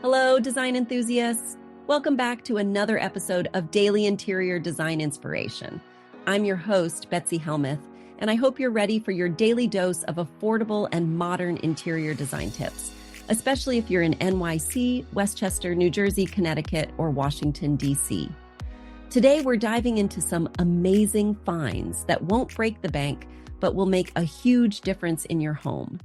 Hello, design enthusiasts. Welcome back to another episode of Daily Interior Design Inspiration. I'm your host, Betsy Helmuth, and I hope you're ready for your daily dose of affordable and modern interior design tips, especially if you're in NYC, Westchester, New Jersey, Connecticut, or Washington, D.C. Today, we're diving into some amazing finds that won't break the bank, but will make a huge difference in your home.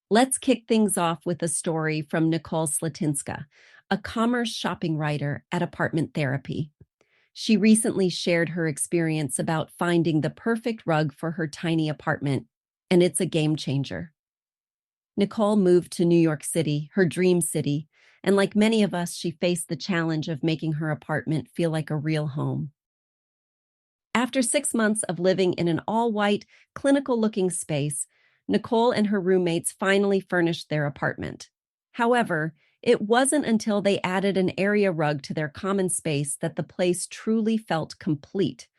Let's kick things off with a story from Nikol Slatinska, a commerce shopping writer at Apartment Therapy. She recently shared her experience about finding the perfect rug for her tiny apartment, and it's a game changer. Nikol moved to New York City, her dream city, and like many of us, she faced the challenge of making her apartment feel like a real home. After 6 months of living in an all-white, clinical-looking space, Nikol and her roommates finally furnished their apartment. However, it wasn't until they added an area rug to their common space that the place truly felt complete.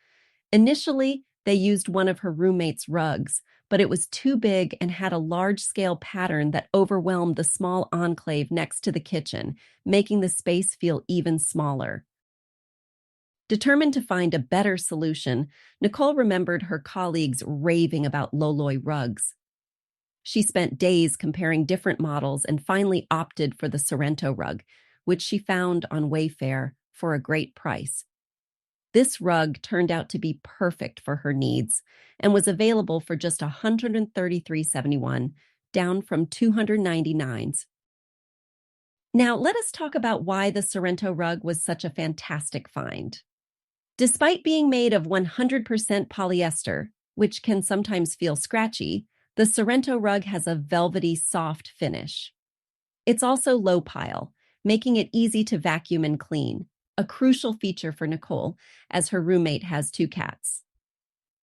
Initially, they used one of her roommates' rugs, but it was too big and had a large-scale pattern that overwhelmed the small enclave next to the kitchen, making the space feel even smaller. Determined to find a better solution, Nikol remembered her colleagues raving about Loloi rugs. She spent days comparing different models and finally opted for the Sorrento rug, which she found on Wayfair for a great price. This rug turned out to be perfect for her needs and was available for just $133.71, down from $299. Now, let us talk about why the Sorrento rug was such a fantastic find. Despite being made of 100% polyester, which can sometimes feel scratchy, the Sorrento rug has a velvety, soft finish. It's also low pile, making it easy to vacuum and clean, a crucial feature for Nikol, as her roommate has 2 cats.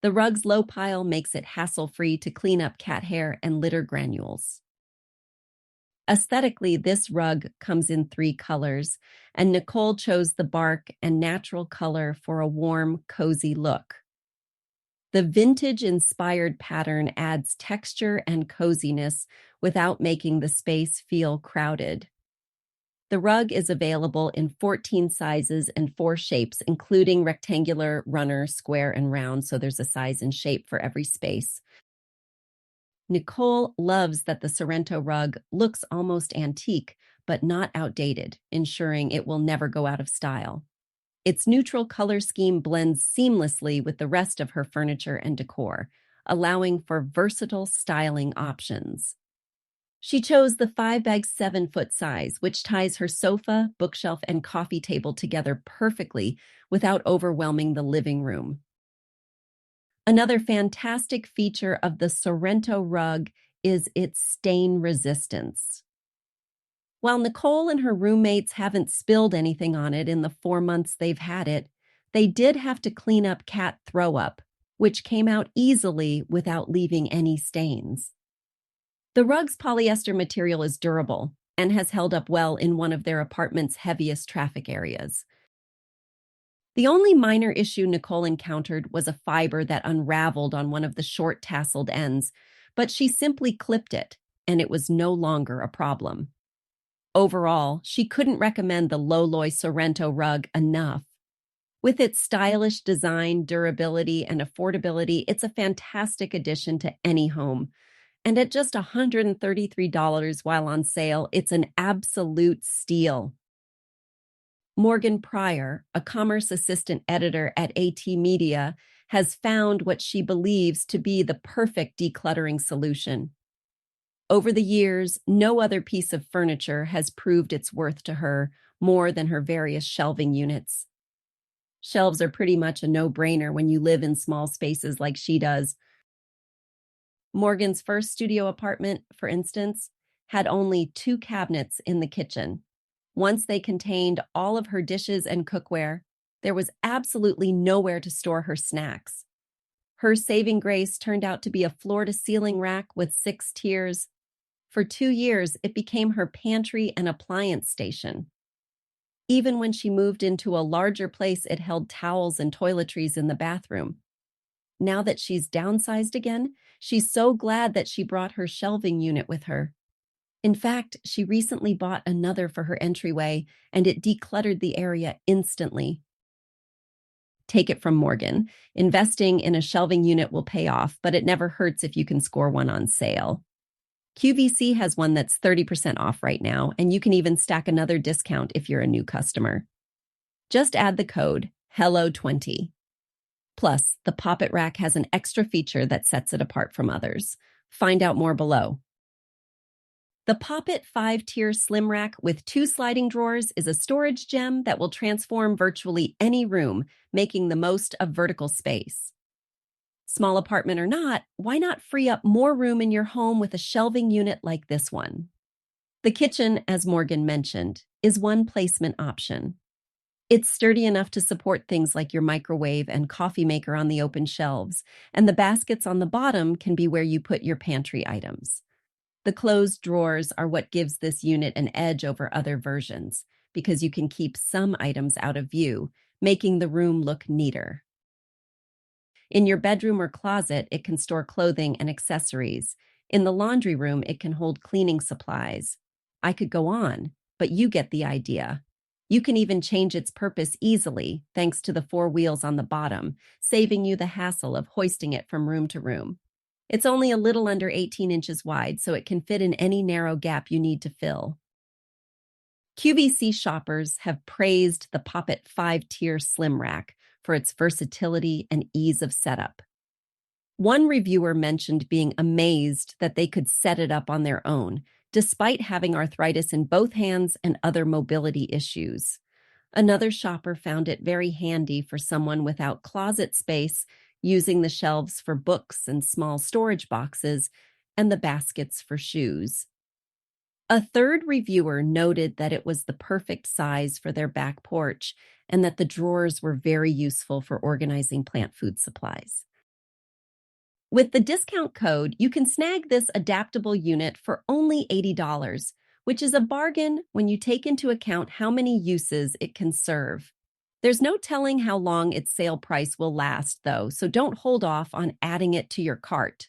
The rug's low pile makes it hassle-free to clean up cat hair and litter granules. Aesthetically, this rug comes in 3 colors, and Nikol chose the bark and natural color for a warm, cozy look. The vintage-inspired pattern adds texture and coziness without making the space feel crowded. The rug is available in 14 sizes and 4 shapes, including rectangular, runner, square, and round, so there's a size and shape for every space. Nikol loves that the Sorrento rug looks almost antique, but not outdated, ensuring it will never go out of style. Its neutral color scheme blends seamlessly with the rest of her furniture and decor, allowing for versatile styling options. She chose the 5x7-foot size, which ties her sofa, bookshelf, and coffee table together perfectly without overwhelming the living room. Another fantastic feature of the Sorrento rug is its stain resistance. While Nikol and her roommates haven't spilled anything on it in the 4 months they've had it, they did have to clean up cat throw-up, which came out easily without leaving any stains. The rug's polyester material is durable and has held up well in one of their apartment's heaviest traffic areas. The only minor issue Nikol encountered was a fiber that unraveled on one of the short tasseled ends, but she simply clipped it, and it was no longer a problem. Overall, she couldn't recommend the Loloi Sorrento rug enough. With its stylish design, durability, and affordability, it's a fantastic addition to any home. And at just $133 while on sale, it's an absolute steal. Morgan Pryor, a commerce assistant editor at AT Media, has found what she believes to be the perfect decluttering solution. Over the years, no other piece of furniture has proved its worth to her more than her various shelving units. Shelves are pretty much a no-brainer when you live in small spaces like she does. Morgan's first studio apartment, for instance, had only 2 cabinets in the kitchen. Once they contained all of her dishes and cookware, there was absolutely nowhere to store her snacks. Her saving grace turned out to be a floor-to-ceiling rack with 6 tiers. For 2 years, it became her pantry and appliance station. Even when she moved into a larger place, it held towels and toiletries in the bathroom. Now that she's downsized again, she's so glad that she brought her shelving unit with her. In fact, she recently bought another for her entryway, and it decluttered the area instantly. Take it from Morgan. Investing in a shelving unit will pay off, but it never hurts if you can score one on sale. QVC has one that's 30% off right now, and you can even stack another discount if you're a new customer. Just add the code HELLO20. Plus, the Poppet Rack has an extra feature that sets it apart from others. Find out more below. The Poppet 5-tier slim rack with 2 sliding drawers is a storage gem that will transform virtually any room, making the most of vertical space. Small apartment or not, why not free up more room in your home with a shelving unit like this one? The kitchen, as Morgan mentioned, is one placement option. It's sturdy enough to support things like your microwave and coffee maker on the open shelves, and the baskets on the bottom can be where you put your pantry items. The closed drawers are what gives this unit an edge over other versions, because you can keep some items out of view, making the room look neater. In your bedroom or closet, it can store clothing and accessories. In the laundry room, it can hold cleaning supplies. I could go on, but you get the idea. You can even change its purpose easily, thanks to the 4 wheels on the bottom, saving you the hassle of hoisting it from room to room. It's only a little under 18 inches wide, so it can fit in any narrow gap you need to fill. QVC shoppers have praised the Poppet 5-tier slim rack for its versatility and ease of setup. One reviewer mentioned being amazed that they could set it up on their own, despite having arthritis in both hands and other mobility issues. Another shopper found it very handy for someone without closet space, using the shelves for books and small storage boxes, and the baskets for shoes. A third reviewer noted that it was the perfect size for their back porch and that the drawers were very useful for organizing plant food supplies. With the discount code, you can snag this adaptable unit for only $80, which is a bargain when you take into account how many uses it can serve. There's no telling how long its sale price will last, though, so don't hold off on adding it to your cart.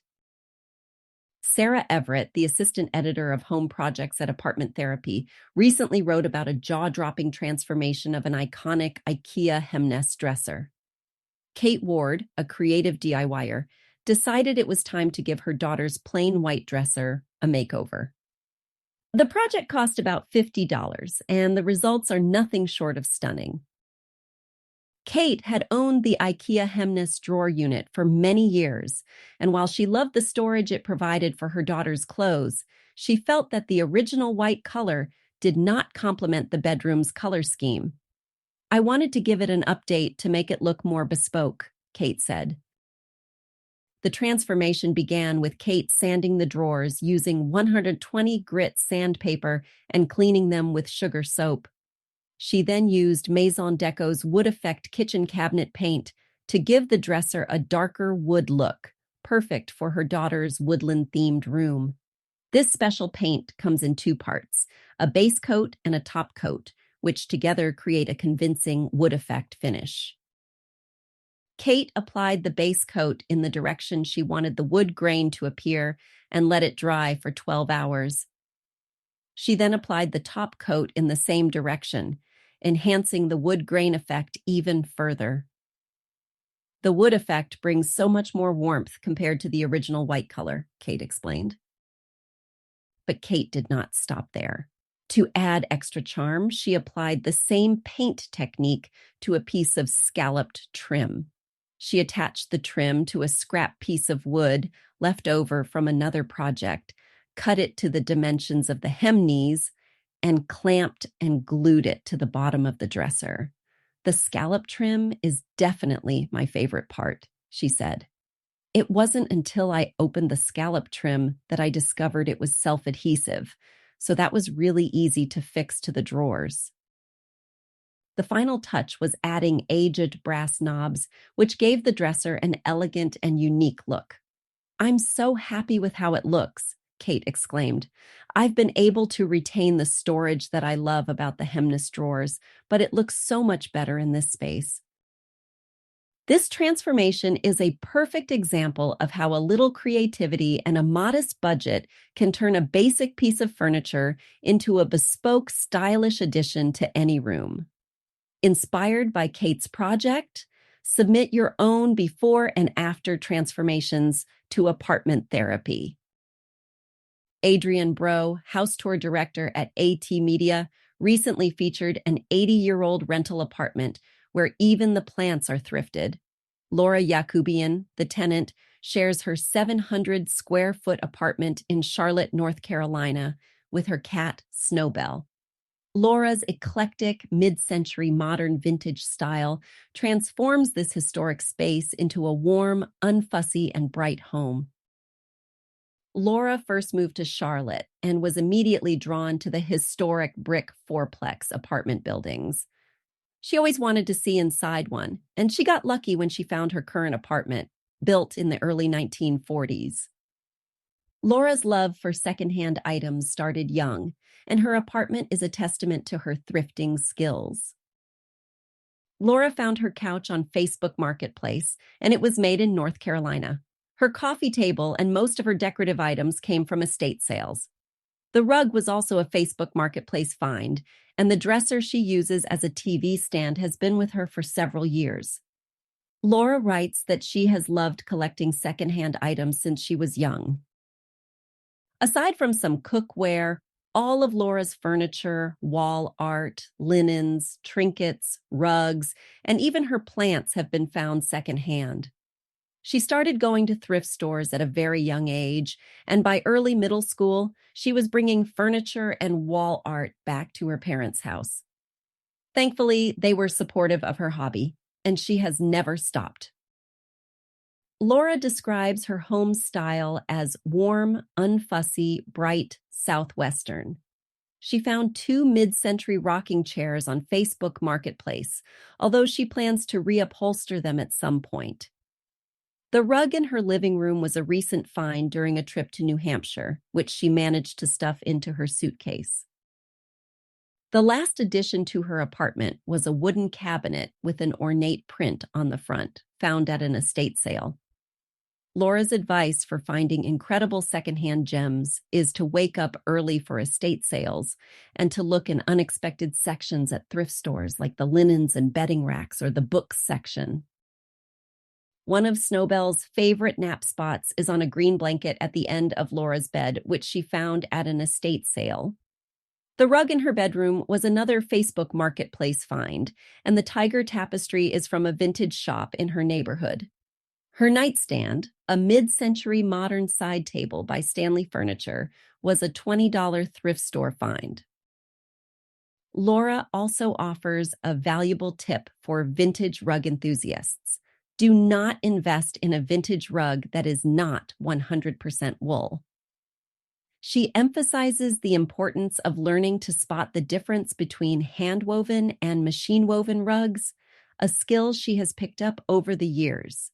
Sarah Everett, the assistant editor of home projects at Apartment Therapy, recently wrote about a jaw-dropping transformation of an iconic IKEA HEMNES dresser. Kate Ward, a creative DIYer, decided it was time to give her daughter's plain white dresser a makeover. The project cost about $50, and the results are nothing short of stunning. Kate had owned the IKEA HEMNES drawer unit for many years, and while she loved the storage it provided for her daughter's clothes, she felt that the original white color did not complement the bedroom's color scheme. "I wanted to give it an update to make it look more bespoke," Kate said. The transformation began with Kate sanding the drawers using 120 grit sandpaper and cleaning them with sugar soap. She then used Maison Deco's Wood Effect kitchen cabinet paint to give the dresser a darker wood look, perfect for her daughter's woodland-themed room. This special paint comes in 2 parts, a base coat and a top coat, which together create a convincing wood effect finish. Kate applied the base coat in the direction she wanted the wood grain to appear and let it dry for 12 hours. She then applied the top coat in the same direction, enhancing the wood grain effect even further. "The wood effect brings so much more warmth compared to the original white color," Kate explained. But Kate did not stop there. To add extra charm, she applied the same paint technique to a piece of scalloped trim. She attached the trim to a scrap piece of wood left over from another project, cut it to the dimensions of the HEMNES, and clamped and glued it to the bottom of the dresser. "The scallop trim is definitely my favorite part," she said. "It wasn't until I opened the scallop trim that I discovered it was self-adhesive, so that was really easy to fix to the drawers." The final touch was adding aged brass knobs, which gave the dresser an elegant and unique look. "I'm so happy with how it looks," Kate exclaimed. "I've been able to retain the storage that I love about the HEMNES drawers, but it looks so much better in this space." This transformation is a perfect example of how a little creativity and a modest budget can turn a basic piece of furniture into a bespoke, stylish addition to any room. Inspired by Kate's project, submit your own before and after transformations to Apartment Therapy. Adrienne Breaux, house tour director at AT Media, recently featured an 80-year-old rental apartment where even the plants are thrifted. Laura Yacoubian, the tenant, shares her 700-square-foot apartment in Charlotte, North Carolina, with her cat, Snowbell. Laura's eclectic, mid-century modern vintage style transforms this historic space into a warm, unfussy, and bright home. Laura first moved to Charlotte and was immediately drawn to the historic brick fourplex apartment buildings. She always wanted to see inside one, and she got lucky when she found her current apartment, built in the early 1940s. Laura's love for secondhand items started young, and her apartment is a testament to her thrifting skills. Laura found her couch on Facebook Marketplace, and it was made in North Carolina. Her coffee table and most of her decorative items came from estate sales. The rug was also a Facebook Marketplace find, and the dresser she uses as a TV stand has been with her for several years. Laura writes that she has loved collecting secondhand items since she was young. Aside from some cookware, all of Laura's furniture, wall art, linens, trinkets, rugs, and even her plants have been found secondhand. She started going to thrift stores at a very young age, and by early middle school, she was bringing furniture and wall art back to her parents' house. Thankfully, they were supportive of her hobby, and she has never stopped. Laura describes her home style as warm, unfussy, bright, Southwestern. She found 2 mid-century rocking chairs on Facebook Marketplace, although she plans to reupholster them at some point. The rug in her living room was a recent find during a trip to New Hampshire, which she managed to stuff into her suitcase. The last addition to her apartment was a wooden cabinet with an ornate print on the front, found at an estate sale. Laura's advice for finding incredible secondhand gems is to wake up early for estate sales and to look in unexpected sections at thrift stores like the linens and bedding racks or the books section. One of Snowbell's favorite nap spots is on a green blanket at the end of Laura's bed, which she found at an estate sale. The rug in her bedroom was another Facebook Marketplace find, and the tiger tapestry is from a vintage shop in her neighborhood. Her nightstand, a mid-century modern side table by Stanley Furniture, was a $20 thrift store find. Laura also offers a valuable tip for vintage rug enthusiasts. Do not invest in a vintage rug that is not 100% wool. She emphasizes the importance of learning to spot the difference between hand-woven and machine-woven rugs, a skill she has picked up over the years.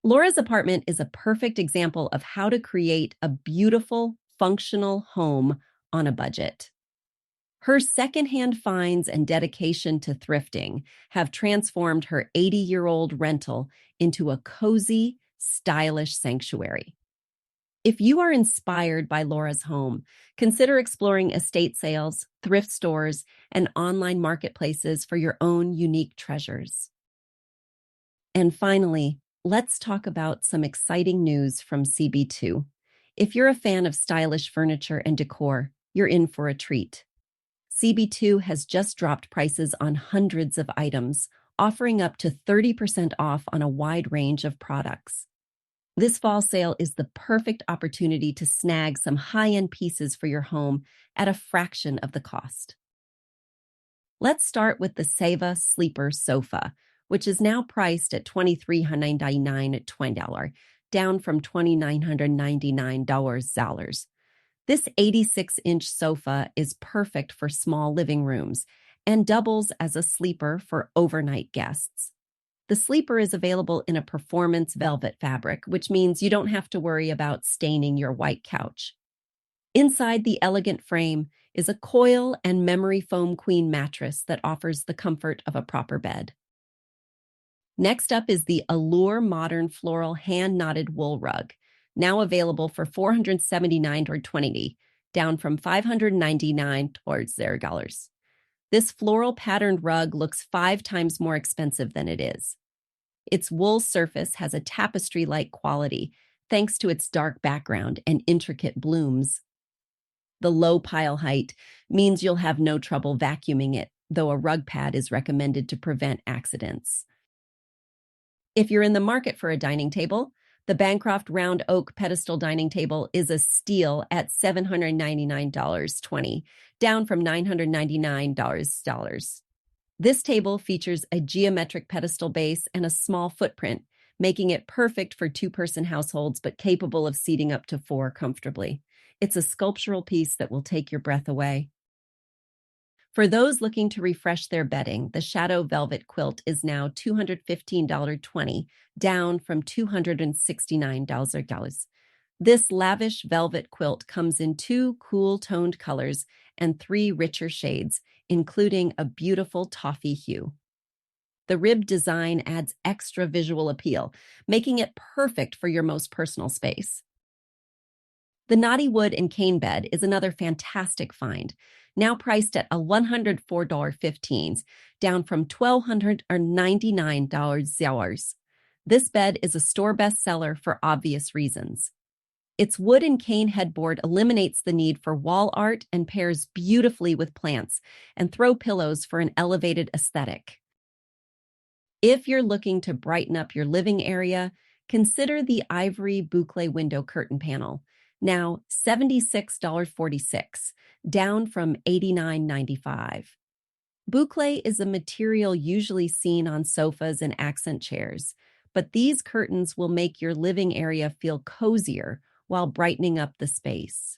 Laura's apartment is a perfect example of how to create a beautiful, functional home on a budget. Her secondhand finds and dedication to thrifting have transformed her 80-year-old rental into a cozy, stylish sanctuary. If you are inspired by Laura's home, consider exploring estate sales, thrift stores, and online marketplaces for your own unique treasures. And finally, let's talk about some exciting news from CB2. If you're a fan of stylish furniture and decor, you're in for a treat. CB2 has just dropped prices on hundreds of items, offering up to 30% off on a wide range of products. This fall sale is the perfect opportunity to snag some high-end pieces for your home at a fraction of the cost. Let's start with the Seva Sleeper Sofa, which is now priced at $2,399 at $20, down from $2,999. This 86-inch sofa is perfect for small living rooms and doubles as a sleeper for overnight guests. The sleeper is available in a performance velvet fabric, which means you don't have to worry about staining your white couch. Inside the elegant frame is a coil and memory foam queen mattress that offers the comfort of a proper bed. Next up is the Allure Modern Floral Hand-Knotted Wool Rug, now available for $479.20, down from $599. This floral patterned rug looks 5 times more expensive than it is. Its wool surface has a tapestry-like quality, thanks to its dark background and intricate blooms. The low pile height means you'll have no trouble vacuuming it, though a rug pad is recommended to prevent accidents. If you're in the market for a dining table, the Bancroft Round Oak Pedestal Dining Table is a steal at $799.20, down from $999. This table features a geometric pedestal base and a small footprint, making it perfect for 2-person households but capable of seating up to 4 comfortably. It's a sculptural piece that will take your breath away. For those looking to refresh their bedding, the Shadow Velvet Quilt is now $215.20, down from $269. This lavish velvet quilt comes in 2 cool-toned colors and 3 richer shades, including a beautiful toffee hue. The ribbed design adds extra visual appeal, making it perfect for your most personal space. The Knotty Wood and Cane Bed is another fantastic find, now priced at $104.15, down from $1,299. This bed is a store bestseller for obvious reasons. Its wood and cane headboard eliminates the need for wall art and pairs beautifully with plants and throw pillows for an elevated aesthetic. If you're looking to brighten up your living area, consider the ivory boucle window curtain panel, now $76.46, down from $89.95. Boucle is a material usually seen on sofas and accent chairs, but these curtains will make your living area feel cozier while brightening up the space.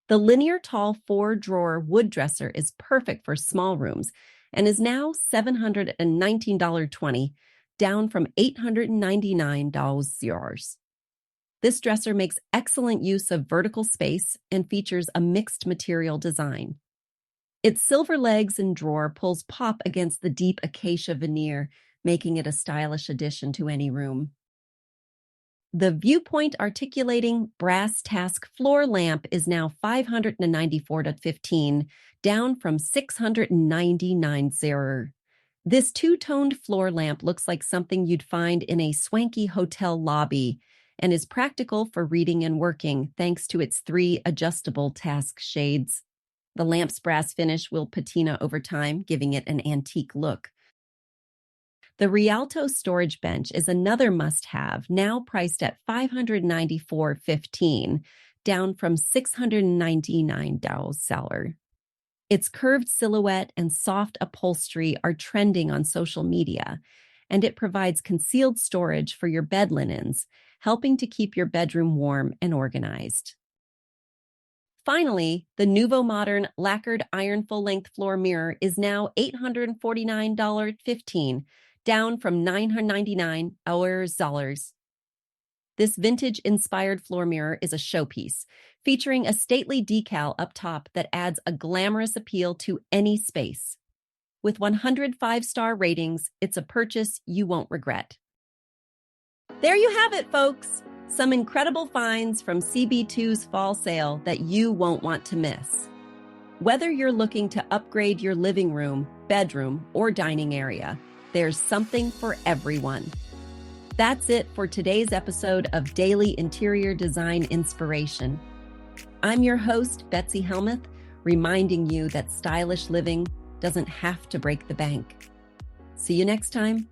The linear tall 4-drawer wood dresser is perfect for small rooms and is now $719.20, down from $899. This dresser makes excellent use of vertical space and features a mixed material design. Its silver legs and drawer pulls pop against the deep acacia veneer, making it a stylish addition to any room. The Viewpoint Articulating Brass Task Floor Lamp is now $594.15, down from $699. This 2-toned floor lamp looks like something you'd find in a swanky hotel lobby and is practical for reading and working thanks to its 3 adjustable task shades. The lamp's brass finish will patina over time, giving it an antique look. The Rialto storage bench is another must-have, now priced at $594.15, down from $699. Its curved silhouette and soft upholstery are trending on social media, and it provides concealed storage for your bed linens, helping to keep your bedroom warm and organized. Finally, the Nouveau Modern lacquered iron full-length floor mirror is now $849.15, down from $999. This vintage-inspired floor mirror is a showpiece, featuring a stately decal up top that adds a glamorous appeal to any space. With 100 5-star ratings, it's a purchase you won't regret. There you have it, folks! Some incredible finds from CB2's fall sale that you won't want to miss. Whether you're looking to upgrade your living room, bedroom, or dining area, there's something for everyone. That's it for today's episode of Daily Interior Design Inspiration. I'm your host, Betsy Helmuth, reminding you that stylish living doesn't have to break the bank. See you next time.